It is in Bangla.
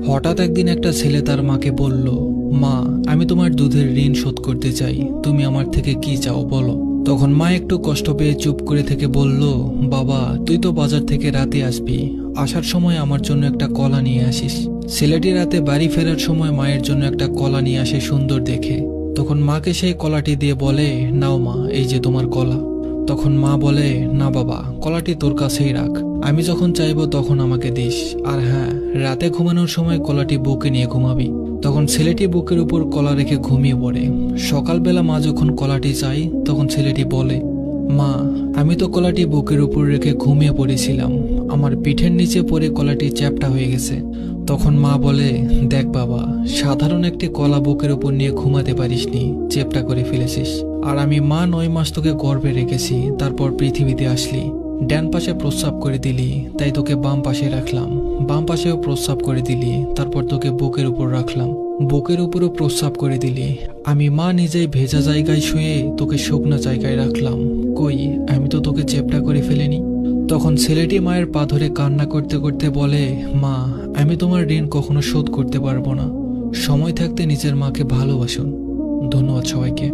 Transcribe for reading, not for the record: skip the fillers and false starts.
হঠাৎ একদিন একটা ছেলে তার মাকে বলল, মা, আমি তোমার দুধের ঋণ শোধ করতে চাই, তুমি আমার থেকে কি চাও বলো। তখন মা একটু কষ্ট পেয়ে চুপ করে থেকে বলল, বাবা, তুই তো বাজার থেকে রাতে আসবি, আসার সময় আমার জন্য একটা কলা নিয়ে আসিস। ছেলেটি রাতে বাড়ি ফেরার সময় মায়ের জন্য একটা কলা নিয়ে আসে সুন্দর দেখে। তখন মাকে সেই কলাটি দিয়ে বলে, নাও মা, এই যে তোমার কলা। তখন মা বলে, না বাবা, কলাটি তোর কাছেই রাখ, আমি যখন চাইবো তখন আমাকে দিস। আর হ্যাঁ, রাতে ঘুমানোর সময় কলাটি বুকে নিয়ে ঘুমাবি। তখন ছেলেটি বুকের উপর কলা রেখে ঘুমিয়ে পড়ে। সকালবেলা মা যখন কলাটি চাই, তখন ছেলেটি বলে, মা, আমি তো কলাটি বুকের উপর রেখে ঘুমিয়ে পড়েছিলাম, আমার পিঠের নিচে পড়ে কলাটি চ্যাপ্টা হয়ে গেছে। তখন মা বলে, দেখ বাবা, সাধারণ একটি কলা বুকের উপর নিয়ে ঘুমাতে পারিসনি, চ্যাপ্টা করে ফেলেছিস। আর আমি মা 9 মাস তোকে গর্ভে রেখেছি, তারপর পৃথিবীতে আসলি, ডান পাশে প্রস্রাব করে দিলি, তাই তোকে বাম পাশে রাখলাম, বাম পাশেও প্রস্রাব করে দিলি, তারপর তোকে বুকের উপর রাখলাম, বুকের উপরও প্রস্রাব করে দিলি। আমি মা নিজেই ভেজা জায়গায় শুয়ে তোকে শুকনো জায়গায় রাখলাম, কই, আমি তো তোকে চ্যাপ্টা করে ফেলিনি। তখন ছেলেটি মায়ের পা ধরে কান্না করতে করতে বলে, মা, আমি তোমার ঋণ কখনো শোধ করতে পারবো না, সময় থাকতে নিজের মাকে ভালোবাসুন। ধন্যবাদ সবাইকে।